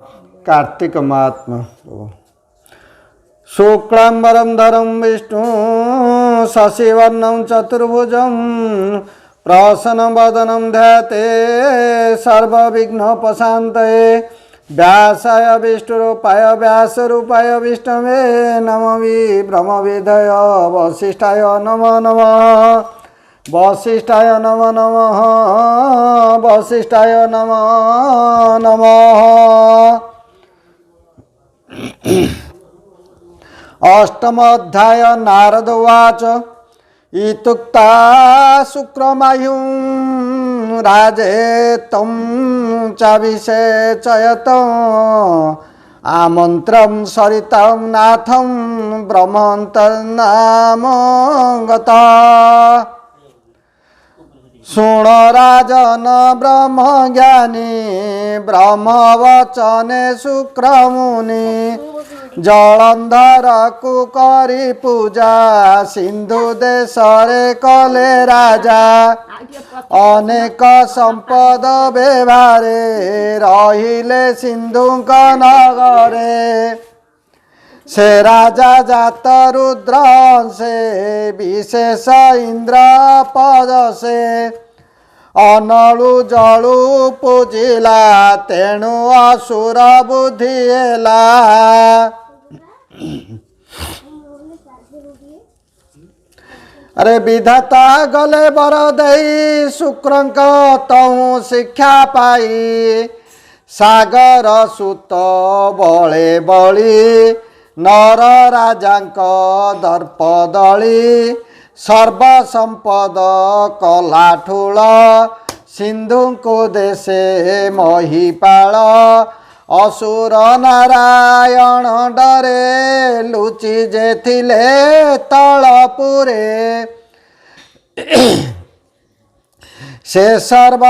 कार्तिक महात्मा। शुक्लांबरं धरं विष्णु शशिवर्णं चतुर्भुजं प्रसन्नवदनं ध्याते सर्वविघ्नोपशान्तये। व्यासाय विष्णुरूपाय व्यासरूपाय विष्णवे नमः। ब्रह्मविदय वसिष्ठाय नमो नमः। वसिष्ठाय नमो नमः। वसिष्ठाय नमो नमः। अष्टमोऽध्याय नारद उवाच इत्युक्ता शुक्रमायुं राजे तं चाभिषेचयत आमन्त्रं सरितं नाथं ब्रह्मन्तर्नाम गता। शृण राजन ब्रह्मज्ञानी ब्रह्मवचने शुक्रमुनि जलंधर को करी पूजा सिंधु देशरे कले राजा अनेक संपद व्यवहारे रहिले सिंधुक नगरे। से राजा जात रुद्र से विशेष इंद्र पद से अनलु जलु पूजिला तेणु असुर बुद्धि हेला। अरे विधाता गले बर दई शुक्रंक तहु शिक्षा पाई सागर सुत बळे बळी नर राजांक दर्प दली सर्व संपद कला ठूल सिंधु को देशे महिपाल असुर नारायण डरे लुचि जे थिले तलपुरे। से सर्व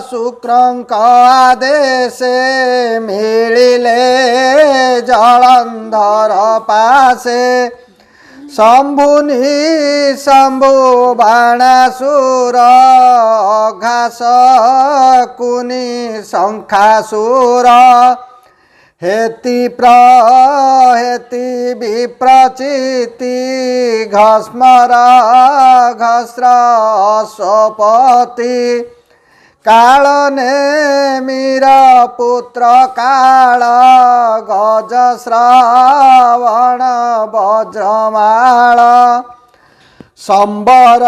शुक्रंक आदेशे मिलिले जलंधर पासे शंभुनि शंभु बाणासुर घास कुनि शंखासुर हेति प्रहेति विप्रचिति घस्मर घस्र स्वपति काल नेमिर पुत्र काल गज श्रावण वज्रमाल संबर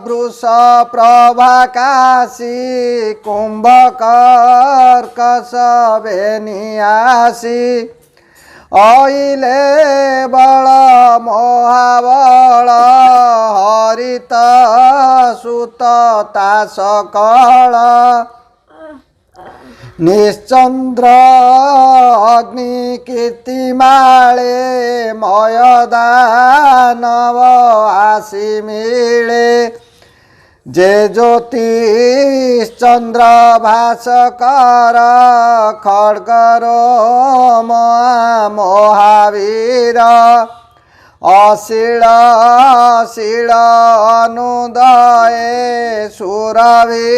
वृष प्रभाकाशी कुंभकर्कश बेनियासी अइले बल महाबल हरित सुत तासकल निश्चंद्र अग्नि कीर्तिमाळे मय दानव आसी मिले जे ज्योतिश्चंद्र भास्कर खड्गरो महावीर अशील शील अनुदये सुरभि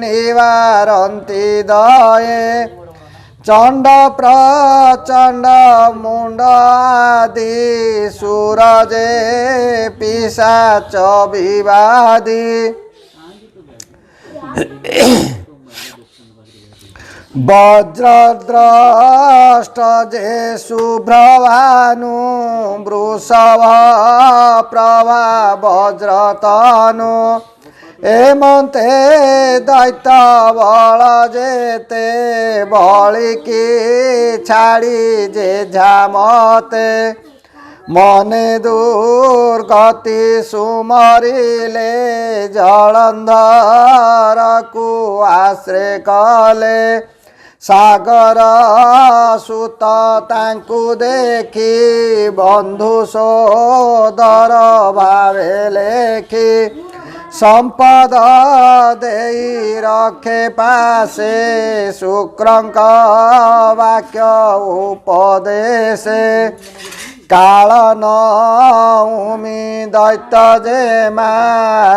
निवारन्ति दये चंड प्रचंड मुंड आदि सूरजे पिशाच विवादी वज्रद्रष्ट जे शुभ्रभानु वृषभ प्रभा वज्रतनु एमते दैत्य बल जेते बलिकी छाड़ी जे झामते मने दुर्गति सुमरिले जलंधर को आश्रय कले सागर सुत तांकु देखी बंधु सोदर भावे लेखी संपद देई रखे पासे शुक्रंक वाक्य उपदेशे काल नौमी दैत्य जे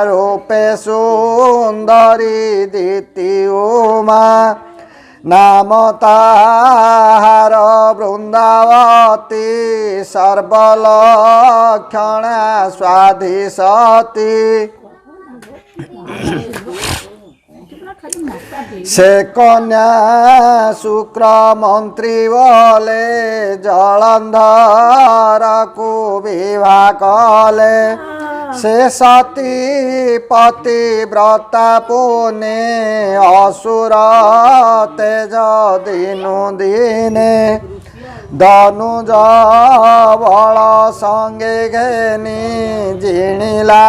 रूपे सुंदरी दीति उमा नाम ताहार वृंदावती सर्वलक्षणा स्वाधिशती से कन्या शुक्र मंत्री बोले जलंधर को विवाह कले से सती पति व्रता पुने असुर तेज दिनु दिने धनुज बल संगे घेनी जिणिला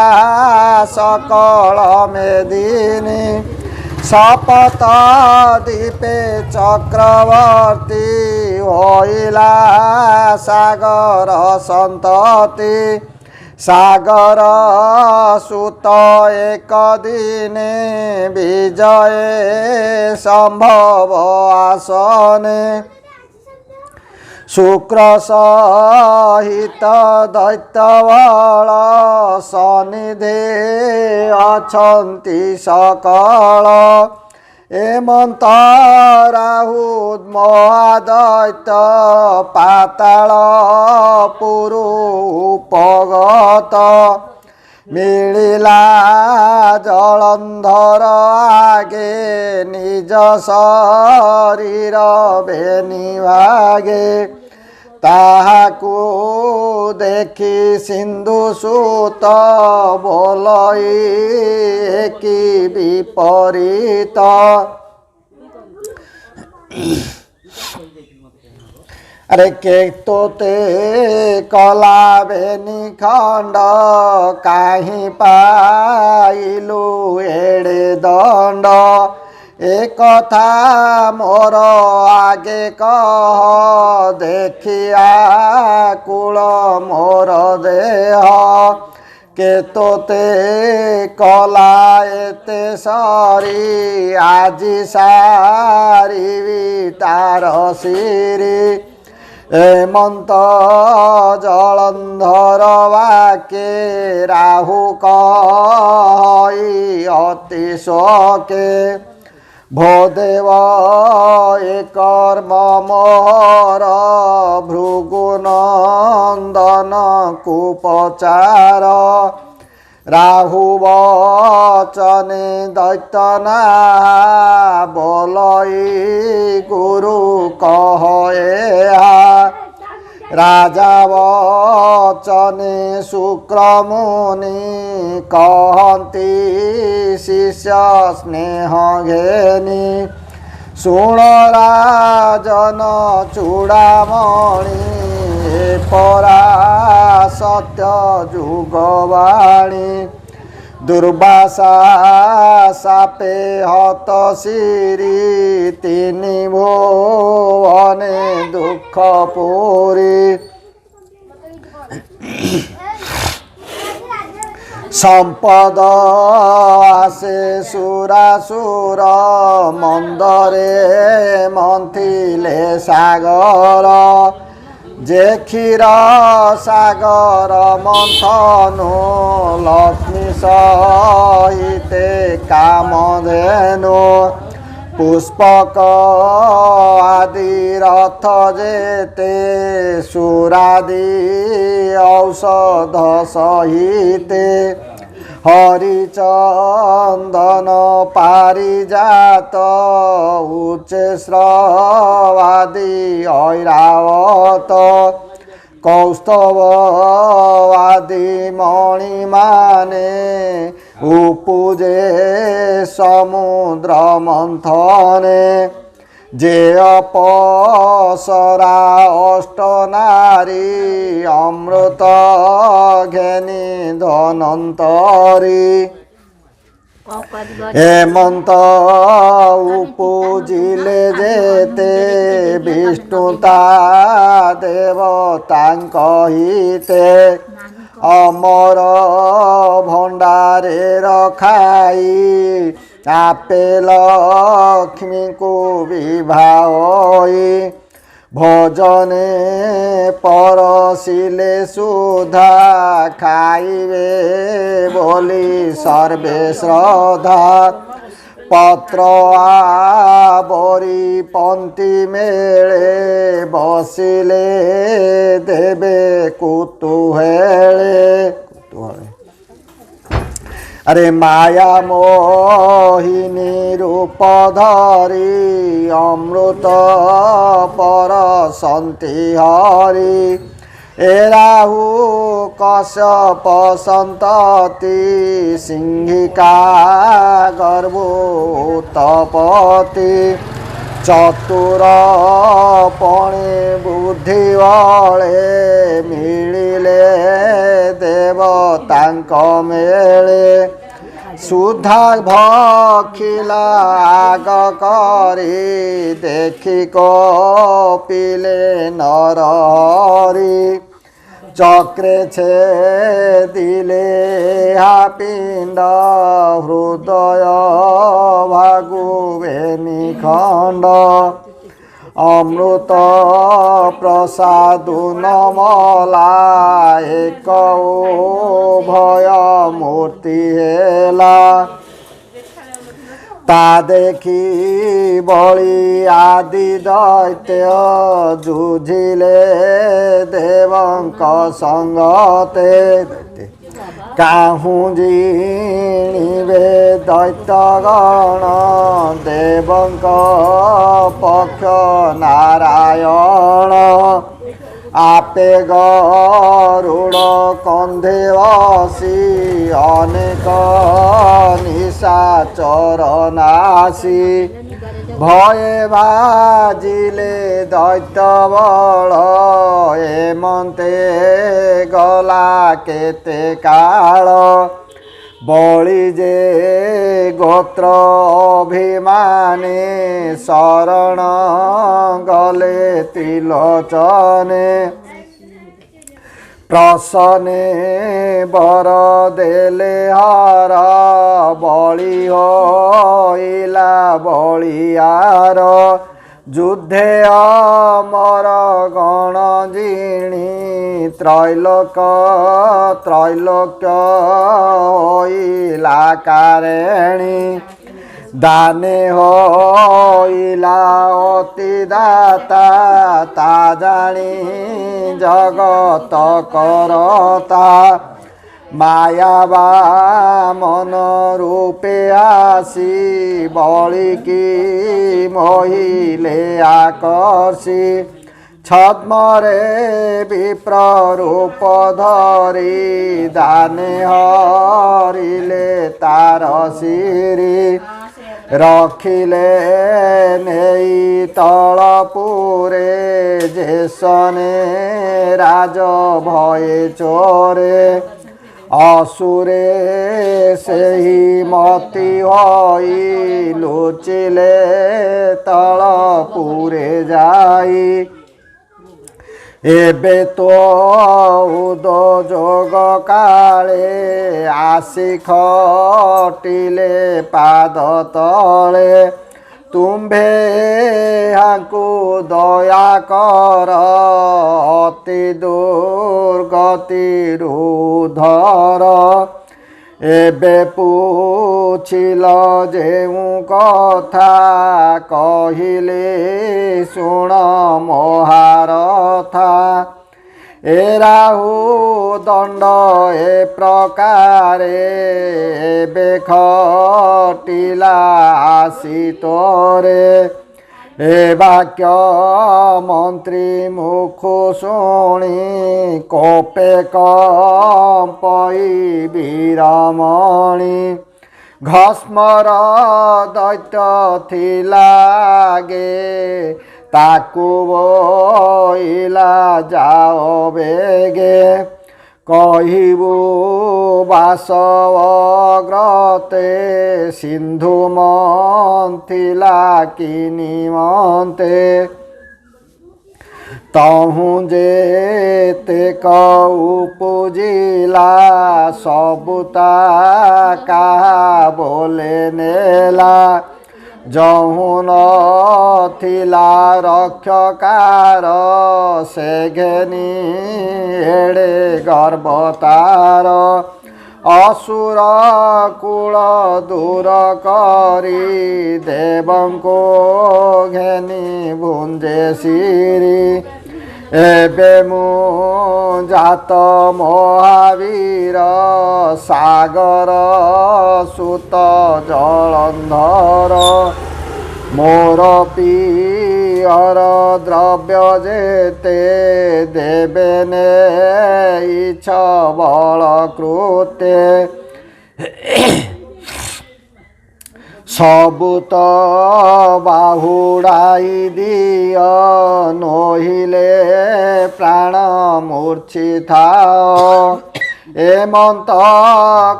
सकल मेदिनी शपथ दीपे चक्रवर्ती होइला सागर संतति सागर सुत एक दिने विजय संभव आसने शुक्र सहित दैत्यबल सनिधे अछन्ति सकल एमंत राहु महादैत्य पाताल पुरु उपगत मिलिला जलंधर आगे निज शरीर बेनी भागे ताहाकु देखि सिंधु सुत बोलई कि विपरीत अरे के तोते कला बेनी खंड काहीं पाइलु एड़े दंड एक कथा मोर आगे कह देखिया कुल मोर देह के तोते कला एते सरी आजी सारी तार सिरी एमंत जलंधर वाके राहु कही अति शोके भोदेव कर्म मोहर भृगुनंदन कुपचार राहु वचने दैतना बोलई गुरु कहेहा राजा वचने शुक्र मुनि कहती शिष्य स्नेह घेनी शुण राजन चूड़ामणि परा सत्य जुगवाणी दुर्वासा सापे हत सिरी तिनि भुवने दुख पुरी संपद आसे सुरासुर मंदरे मंथिले सागर जे क्षीर सागर मंथनु लक्ष्मी सहिते कामधेनु पुष्पक आदि रथ जेते सुरादि औषध सहिते हरिचंदन पारिजात उच्चे श्रवादि ऐरावत कौस्तव आदि मणिमाने उपुजे समुद्र मंथने जे अपसरा अष्ट नारी अमृत घेनी धनंतरी हेमंत उपुजिले जेते विष्णुता देवतांक हिते अमर भंडारे रखाई आपे लक्ष्मी को विभाई भोजने परसिले सुधा खाइबे बोली सर्वे श्रद्धा पत्र ବରି ପନ୍ତି ମେଳେ ବସିଲେ ଦେବେ କୁତୁହେଳେ। ଆରେ ମାୟା ମୋହିନୀ ରୂପ ଧରି ଅମୃତ ପରସନ୍ତି ହରି। ଏ ରାହୁ କଶ୍ୟପ ସନ୍ତତି ସିଂହିକା ଗର୍ଭୋତପତି। ଚତୁର ପଣି ବୁଦ୍ଧି ବଳେ ମିଳିଲେ ଦେବତାଙ୍କ ମେଳେ। ସୁଧା ଭଖିଲା ଆଗ କରି ଦେଖି କପିଲେ ନରହରି। ଚକ୍ରେ ଛେଦିଲେ ପିଣ୍ଡ ହୃଦୟ ଭାଗୁବେନି ଖଣ୍ଡ। ଅମୃତ ପ୍ରସାଦୁ ନମଲା ଏକ ଭୟ ମୂର୍ତ୍ତି ହେଲା। ତା ଦେଖି ବଳି ଆଦି ଦୈତ୍ୟ ଯୁଝିଲେ ଦେବଙ୍କ ସଙ୍ଗତେ। କାହୁଁ ଜିଣିବେ ଦୈତ୍ୟଗଣ ଦେବଙ୍କ ପକ୍ଷ ନାରାୟଣ। ଆପେ ଗରୁଡ଼ କନ୍ଧେ ବସି ଅନେକ ନିଶାଚର ନାଶୀ। ଭୟେ ଭାଜିଲେ ଦୈତ୍ୟ ବଳ ଏମନ୍ତେ ଗଲା କେତେ କାଳ। ବଳି ଯେ ଗୋତ୍ର ଅଭିମାନେ ଶରଣ ଗଲେ ତ୍ରିଲୋଚନେ। ପ୍ରସନେ ବର ଦେଲେ ହର ବଳି ହୋଇଲା ବଳିୟାର। ଯୁଦ୍ଧେ ଅମର ଗଣ ଜିଣି ତ୍ରୈଲୋକ୍ୟ ହୋଇଲା କାରେଣୀ। ଦାନେ ହୋଇଲା ଅତି ଦାତା ତା ଜାଣି ଜଗତ କରତା। ମାୟା ବାମନ ରୂପେ ଆସି ବଳିକି ମୋହିଲେ ଆକର୍ଷି। ଛଦ୍ମରେ ବିପ୍ର ରୂପ ଧରି ଦାନେ ହରିଲେ ତାର ଶିରି। ରଖିଲେ ନେଇ ତଳପୁରେ ଯେସନେ ରାଜ ଭଏ ଚୋରେ। असुरे सेही मती होई लुचिले तलपुरे जाई। एबे तो उदो जोग काले आसी खटिले पाद तले। तुम्भे हाकु दया कर अति दुर्गति रुधर। एबे पूछिल जेउ कथा कहिले शुण महारथा। ए राहु दंड ए प्रकारे एबे खटिला आसी तोरे। ए वाक्य मंत्री मुखु शुणी कोपे कंपई वीरमणि। घस्मर दैत्य थिलागे ताकु बोइला जाओ बेगे। कहिबु बासवग्रते सिंधु मंथिला किनिमंते। तहु जेते उपजिला सबुता कहा बोले नेला। जहु नथिला रक्षकार से घेनी एड़े गर्भतार। असुर कूल दूर करी देवंको घेनी भुंजे सिरी एबे मु जात महावीर सागर सुत जलंधर मोर पियर द्रव्य जेते देवेने इछ बल कृते सबुत बाहुड़ाई दिय नोहिले प्राण मूर्छिता एमंत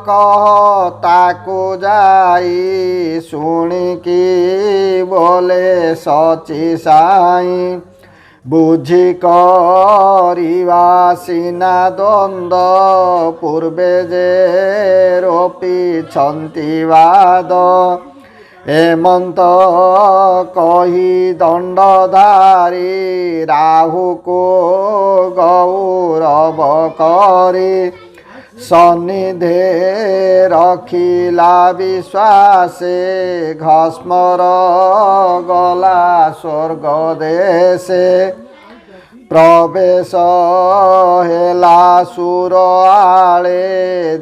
कह ताकू जाई शुणिकी बोले सची साई बुझी करिवा सिना द्वंद पूर्वे जे रोपी छंती वाद एमंत कही दंडधारी राहु को गौरव करी सन्निधे रखिला विश्वासे घस्मर गला स्वर्ग देशे प्रवेश हेला सुर आले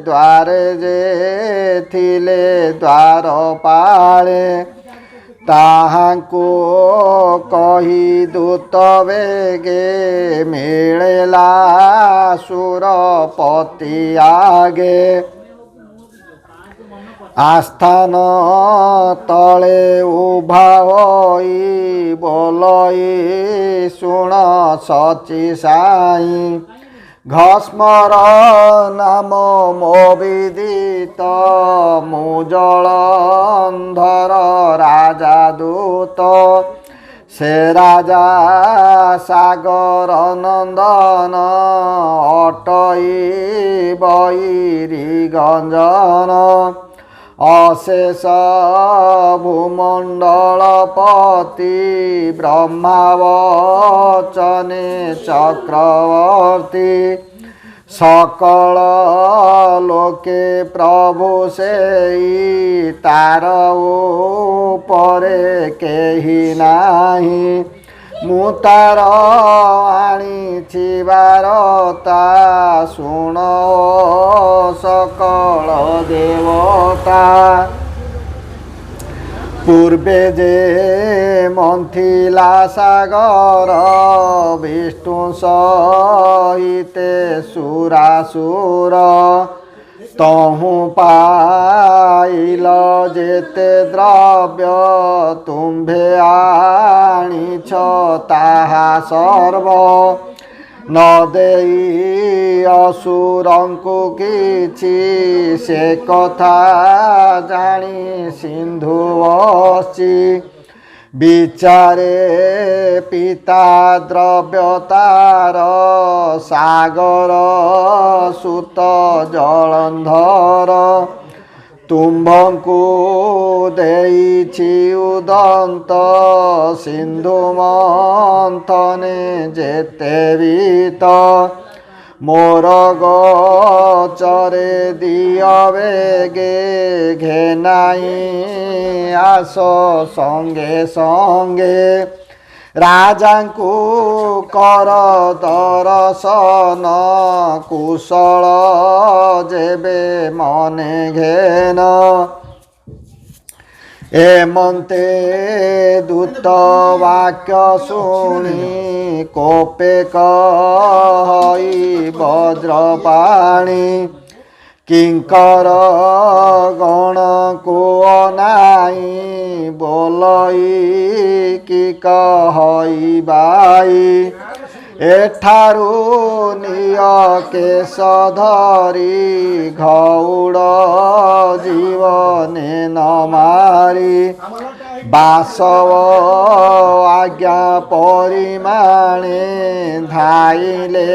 द्वारे जे थिले द्वारपाले ताहाको कही दूत बेगे मिलेला सुरपति आगे आस्थान तले उभा होई बोलई शुण सची साई घस्मर नाम मो विदित मु जलंधर राजा दूत से राजा सागर नंदन अटई बैरी गंजन अशेष भूमंडल पति ब्रह्मावचने चक्रवर्ती सकल लोके प्रभु सेई तार उपरे केही नाही मु तार आनिछि बारता शुण सकल देवता पूर्वे जे मंथिला सागर विष्णु सहिते सुरासुर तहु पाइल जेते द्रव्य तुम्भे आनिछ ताहा सर्व न देई असुरंकु किछि से कथा जानी सिंधु बसि विचारे पिता द्रव्यतार सागर सुत जलंधर तुम्भंकु देइछि उदंत सिंधु मंथने जेते बीत मोर गोचरे दिय बेगे घेनाई आस संगे संगे राजांकु कर दर्शन कुशल जेबे मने घेन एमंते दूत वाक्य शुणी कोपे कही वज्रपाणी किंकर गण को अनाई बोलई कि कहई बाई एठारु निय केश धरी घौड़ जीवने न मारी बासव आज्ञा परिमाणे धाइले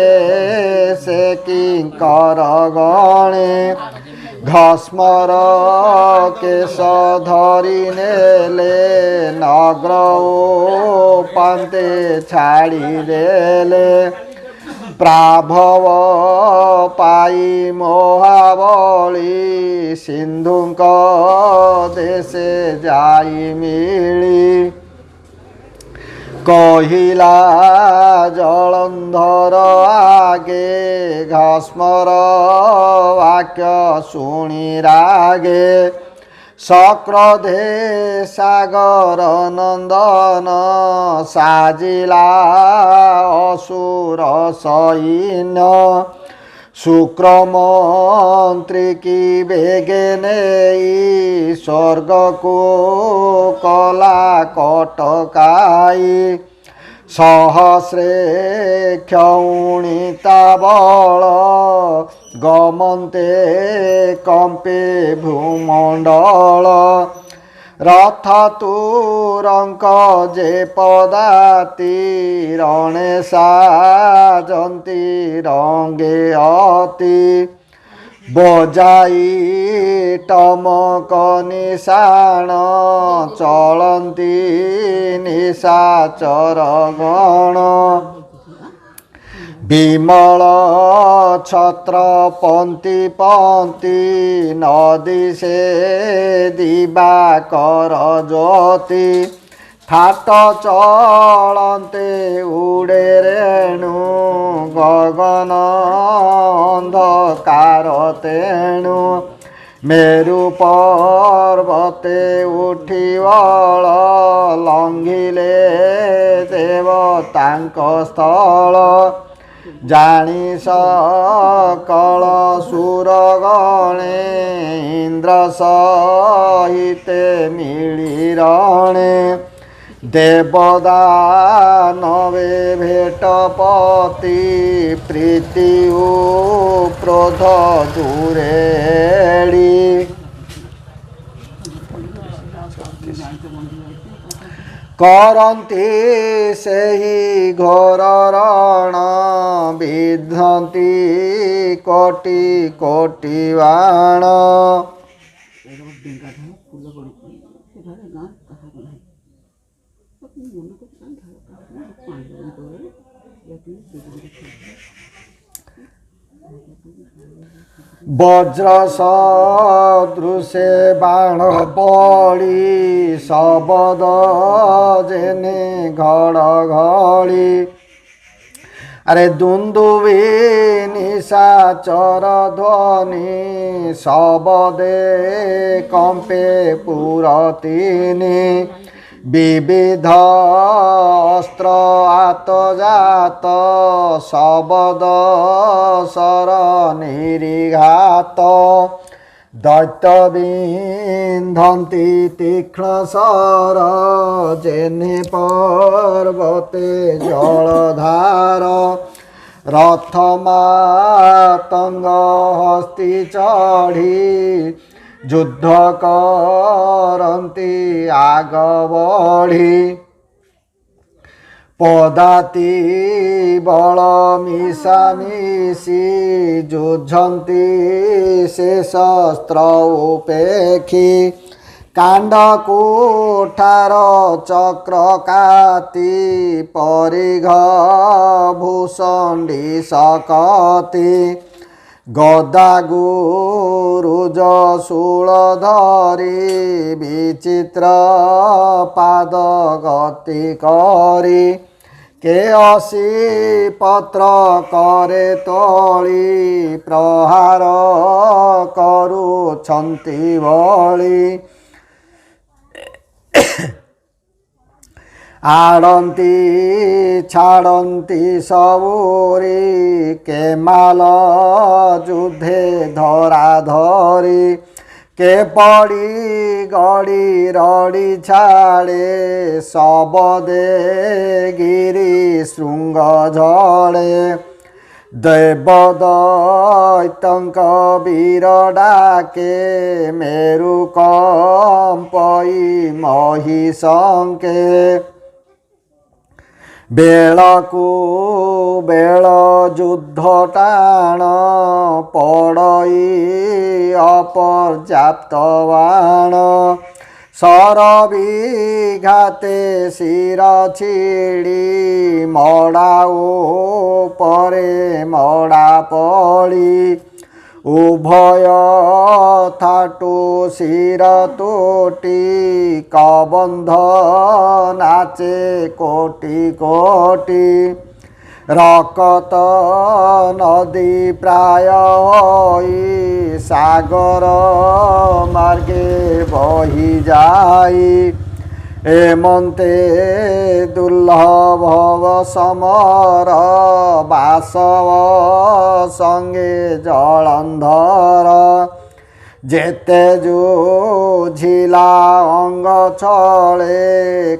से किंकर गणे घस्मर केश धरी नेले नगर पांते छाड़ी देले ପ୍ରାଭବ ପାଇ ମହାବଳୀ ସିନ୍ଧୁଙ୍କ ଦେଶେ ଯାଇ ମିଳି କହିଲା ଜଳନ୍ଧର ଆଗେ ଘସ୍ମର ବାକ୍ୟ ଶୁଣି ରାଗେ ସକ୍ରୋଧେ ସାଗର ନନ୍ଦନ ସାଜିଲା ଅସୁର ସୈନ୍ୟ शुक्रमंत्री की बेगे नेई स्वर्ग को कला कटकाई सहस्रे क्षौणिता बल गमन्ते कंपे भूमंडल रथ तुरंक जे पदाति रणे साजंती रंगे अति बजाई टमक निशाण चलती निशाचर गण विमल छत्र पंक्ति पंक्ति नदी से दिवाकर ज्योति ठाट चलते उड़े रेणु गगन अंधकार तेणु मेरु पर्वते उठिबल लंघिले देवतांक स्थल जानी सकल सुरगणे इंद्र सहिते मिलिरणे देवदानवे भेटपति प्रीति क्रोध दूरेड़ी करन्ति सेहि घोर रण विद्धन्ति कोटि कोटि बाण वज्र सदृशे बाण पड़ी शबद जेने घड़घड़ी अरे दुंदुबी निशाचर ध्वनि शबदे कंपे पुरतिनि विविध अस्त्र आतजात शबद सर निरीघात दैत्य विंधन्ति तीक्ष्ण सर जेने पर्वते जलधार रथ मातंग हस्ती चढ़ी युद्ध करन्ति आग बढ़ी पदाति बल मिशामिशी युझन्ति से शस्त्र उपेक्षी कांड कुठार चक्र काति परिघ भूषण्डी सकति गदा गुरुज शूल धरी विचित्र पाद गति करी के असी पत्र करे तोली प्रहार करुछन्ति बळी आड़ती छाड़ती सबूरी के माल युद्धे धरा धरी के पड़ी गड़ी रड़ी छाड़े सबदे गिरी शृंग झड़े देवदैत्यंक वीर डाके मेरु कंपई महिषंके बेलकु बेल युद्ध टाण पड़ई अपर्याप्त बाण ସରବିଘାତେ ଶିର ଛିଡ଼ି ମଡ଼ା ଉପରେ ମଡ଼ା ପଡ଼ି ଉଭୟ ଥାଟୁ ଶିର ତୁଟି କବନ୍ଧ ନାଚେ କୋଟି କୋଟି ରକତ ନଦୀ ପ୍ରାୟ ହୋଇ ସାଗର ମାର୍ଗେ ବହି ଯାଇ ଏମନ୍ତେ ଦୁର୍ଲଭ ସମର ବାସବ ସଙ୍ଗେ ଜଳନ୍ଧର ଯେତେ ଯୁଝିଲା ଅଙ୍ଗ ଛଳେ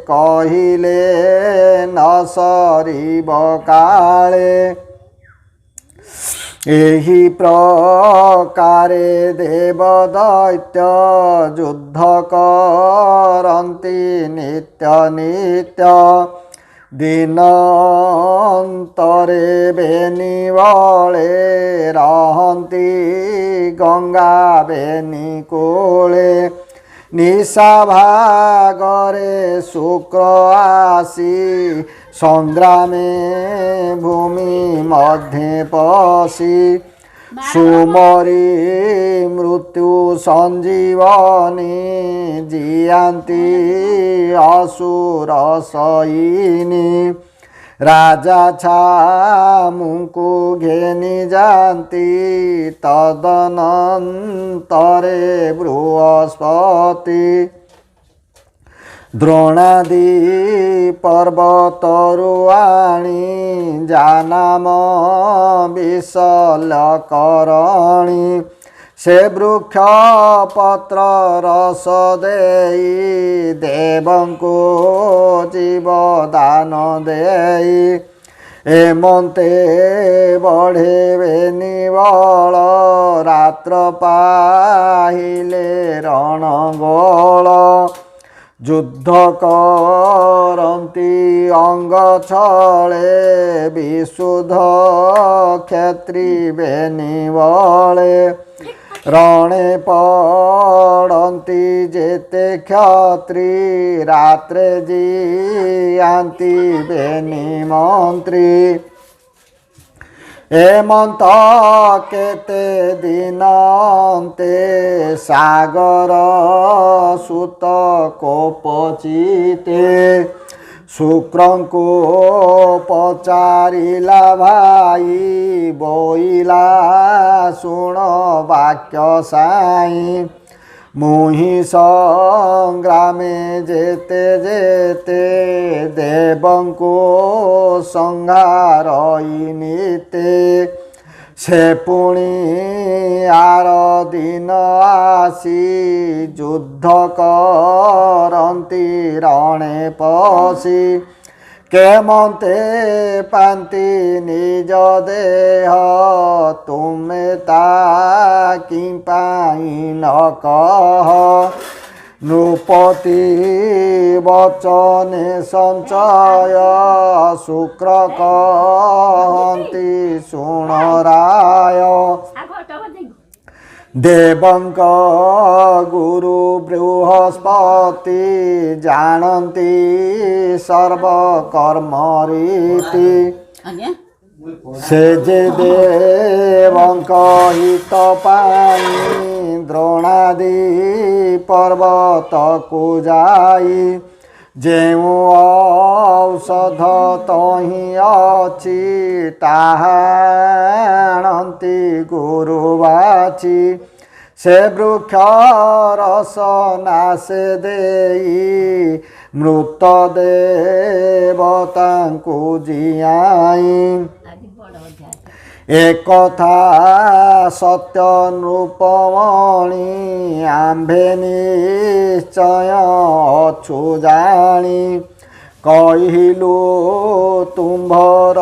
କହିଲେ ନ ସରିବ କାଳେ ଏହି ପ୍ରକାରେ ଦେବ ଦୈତ୍ୟ ଯୁଦ୍ଧ କରନ୍ତି ନିତ୍ୟ ନିତ୍ୟ ଦିନ ଅନ୍ତରେ ବେନି ବଳେ ରହନ୍ତି ଗଙ୍ଗା ବେନି କୂଳେ ନିଶା ଭାଗରେ ଶୁକ୍ର ଆସି ସଂଗ୍ରାମେ ଭୂମି ମଧ୍ୟେ ପଶି ସୁମରି ମୃତ୍ୟୁ ସଞ୍ଜୀବନୀ ଜିଆନ୍ତି ଅସୁର ସଇନି ରାଜା ଛାମୁଙ୍କୁ ଘେନି ଯାନ୍ତି ତଦନନ୍ତରେ ବୃହସ୍ପତି ଦ୍ରୋଣାଦି ପର୍ବତରୁ ଆଣି ଜାନାମ ବିଶଲ୍ୟକରଣୀ ସେ ବୃକ୍ଷ ପତ୍ର ରସ ଦେଇ ଦେବଙ୍କୁ ଜୀବଦାନ ଦେଇ ଏମନ୍ତେ ବଢ଼େବେ ନିବଳ ରାତ୍ର ପାହିଲେ ରଣଗୋଳ ଯୁଦ୍ଧ କରନ୍ତି ଅଙ୍ଗ ଛଳେ ବିଶୁଦ୍ଧ କ୍ଷତ୍ରୀ ବେନି ବଳେ ରଣେ ପଡ଼ନ୍ତି ଯେତେ କ୍ଷତ୍ରୀ ରାତ୍ରେ ଜିଆନ୍ତି ବେନି ମନ୍ତ୍ରୀ ଏମନ୍ତ କେତେ ଦିନ ଅନ୍ତେ ସାଗର ସୁତ କୋପଚିତେ ଶୁକ୍ରଙ୍କୁ ପଚାରିଲା ଭାଇ ବୋଇଲା ଶୁଣ ବାକ୍ୟ ସାଇ ମୁହିଁ ସଂଗ୍ରାମେ ଯେତେ ଯେତେ ଦେବଙ୍କୁ ସଂହାରଇ ନିତେ ସେ ପୁଣି ଆର ଦିନ ଆସି ଯୁଦ୍ଧ କରନ୍ତି ରଣେ ପଶି କେମନ୍ତେ ପାନ୍ତି ନିଜ ଦେହ ତୁମେ ତା କି ପାଇଁ ନ କହ ନୃପତି ବଚନେ ସଞ୍ଚୟ ଶୁକ୍ର କହନ୍ତି ଶୁଣ ରାୟ ଦେବଙ୍କ ଗୁରୁ ବୃହସ୍ପତି ଜାଣନ୍ତି ସର୍ବକର୍ମ ରୀତି ସେ ଯେ ଦେବଙ୍କ ହିତ ପାଇଁ ଦ୍ରୋଣାଦି ପର୍ବତକୁ ଯାଇ ଯେଉଁ ଔଷଧ ତହିଁ ଅଛି ତାହା ଆଣନ୍ତି ଗୁରୁ ବାଛି ସେ ବୃକ୍ଷ ରସ ନାଶେ ଦେଇ ମୃତ ଦେବତାଙ୍କୁ ଜିଆଇ একথা সত্য নৃপমণি আম্ভে নিশ্চয় অছু জানি কহিলু তুম্ভর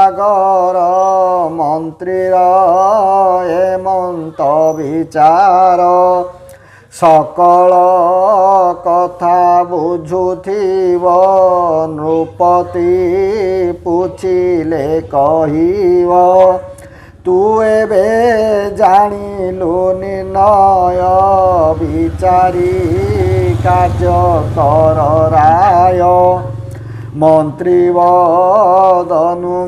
আগর মন্ত্রীর এমন্ত বিচার সকল কথা বুঝুথিব নৃপতি পুছিলে কহিব তু এবে জাଣିলু নির্ণয় বিচারি କାର୍ଯ୍ୟ କର ରାୟ। ମନ୍ତ୍ରୀ ବଦନୁ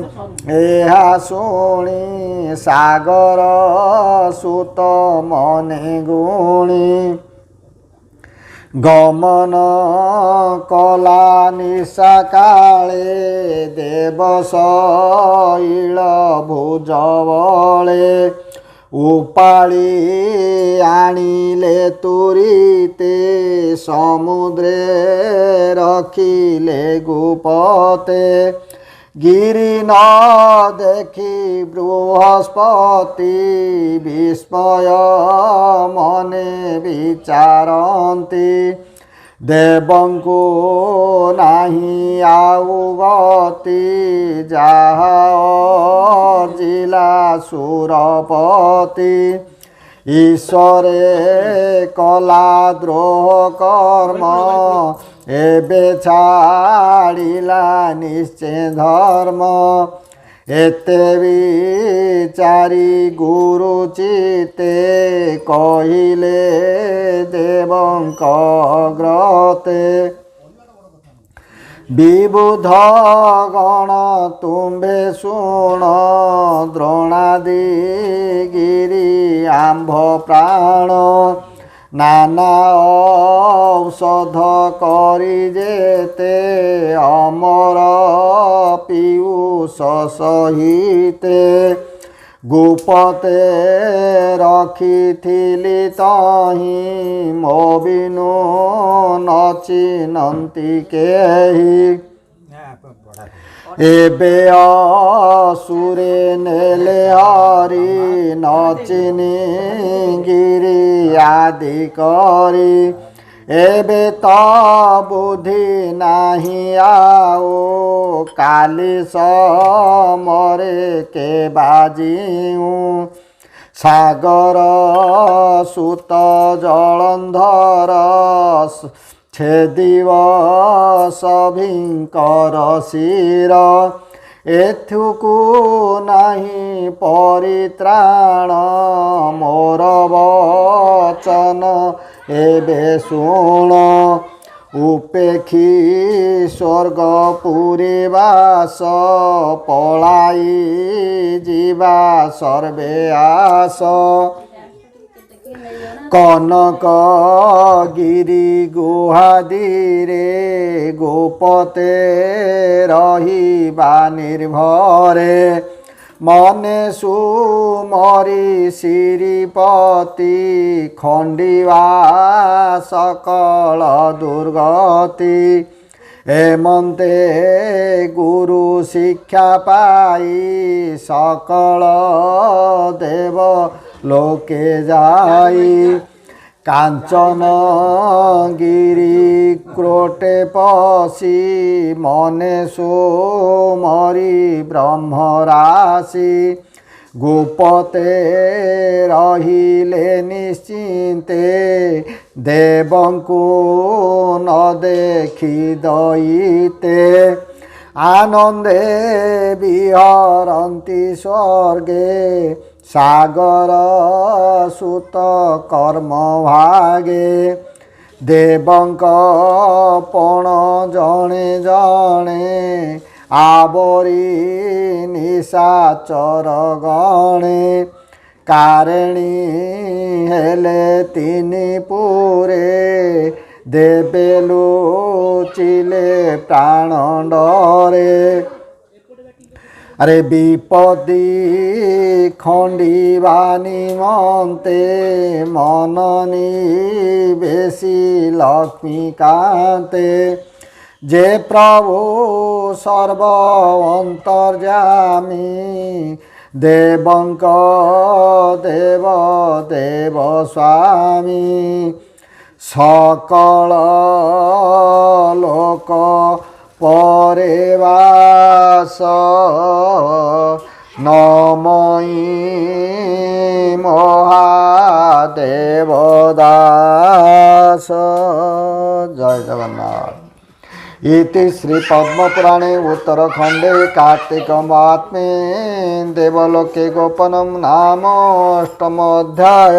ଏହା ଶୁଣି ସାଗର ସୁତ ମନେ ଗୁଣି। ଗମନ କଲା ନିଶା କାଳେ ଦେବଶୈଳ ଭୁଜ ବଳେ। ଉପାଳି ଆଣିଲେ ତୁରିତେ ସମୁଦ୍ରେ ରଖିଲେ ଗୁପତେ। ଗିରି ନ ଦେଖି ବୃହସ୍ପତି ବିସ୍ମୟ ମନେ ବିଚାରନ୍ତି। ଦେବଙ୍କୁ ନାହିଁ ଆଉ ଗତି ଯାହା ଅର୍ଜିଲା ସୁରପତି। ଈଶ୍ୱରେ କଲା ଦ୍ରୋହ କର୍ମ ଏବେ ଛାଡ଼ିଲା ନିଶ୍ଚେ ଧର୍ମ। ଏତେ ବିଚାରି ଗୁରୁ ଚିତେ କହିଲେ ଦେବଙ୍କ ଗ୍ରତେ। ବିବୁଧ ଗଣ ତୁମ୍ଭେ ଶୁଣ ଦ୍ରୋଣାଦି ଗିରି ଆମ୍ଭ ପ୍ରାଣ। ନାନା ଔଷଧ କରି ଯେତେ ଅମର ପିୟୁଷ ସହିତେ। ଗୁପତେ ରଖିଥିଲି ତହିଁ ମୋ ବିନୁ ନ ଚିହ୍ନନ୍ତି କେହି। ଏବେ ଅସୁରେ ନେଲେ ହରି ନ ଚିହ୍ନି ଗିରି ଆଦି କରି। ଏବେ ତ ବୁଦ୍ଧି ନାହିଁ ଆଉ କାଲି ସମରେ କେ ବାଜିଉ। ସାଗର ସୁତ ଜଳନ୍ଧର ଛେଦିବ ସଭିଙ୍କର ଶିର। ଏଥୁକୁ ନାହିଁ ପରିତ୍ରାଣ ମୋର ବଚନ ଏବେ ଶୁଣ। ଉପେକ୍ଷୀ ସ୍ୱର୍ଗ ପୁରୀ ବାସ ପଳାଇ ଯିବା ସର୍ବେ ଆସ। କନକ ଗିରି ଗୁହାଦିରେ ଗୋପତେ ରହିବା ନିର୍ଭରେ। ମନେ ସୁମରି ଶ୍ରୀପତି ଖଣ୍ଡିବା ସକଳ ଦୁର୍ଗତି। ଏମନ୍ତେ ଗୁରୁ ଶିକ୍ଷା ପାଇ ସକଳ ଦେବ ଲୋକେ ଯାଇ। କାଞ୍ଚନ ଗିରି କ୍ରୋଟେ ପଶି ମନେ ସୁମରି ବ୍ରହ୍ମ ରାଶି। ଗୁପତେ ରହିଲେ ନିଶ୍ଚିନ୍ତେ ଦେବଙ୍କୁ ନ ଦେଖି ଦଇତେ। ଆନନ୍ଦେ ବିହରନ୍ତି ସ୍ୱର୍ଗେ ସାଗର ସୁତ କର୍ମ ଭାଗେ। ଦେବଙ୍କ ପଣ ଜଣେ ଜଣେ ଆବରି ନିଶାଚର ଗଣେ। କାରେଣୀ ହେଲେ ତିନି ପୁରେ ଦେବେ ଲୁଚିଲେ ପ୍ରାଣ ଡରେ। ଆରେ ବିପଦି ଖଣ୍ଡିବା ନିମନ୍ତେ ମନନି ବେଶୀ ଲକ୍ଷ୍ମୀକାନ୍ତେ। ଯେ ପ୍ରଭୁ ସର୍ବ ଅନ୍ତର୍ଯାମୀ ଦେବଙ୍କ ଦେବ ଦେବ ସ୍ୱାମୀ। ସକଳ ଲୋକ ପରେ ବାସ ନମଇ ମହାଦେବ ଦାସ। ଜୟ ଜଗନ୍ନାଥ। इति श्री पद्मपुराणे उत्तरखंडे कार्तिक महात्म्ये देवलोके गोपनं नाम अष्टम अध्याय।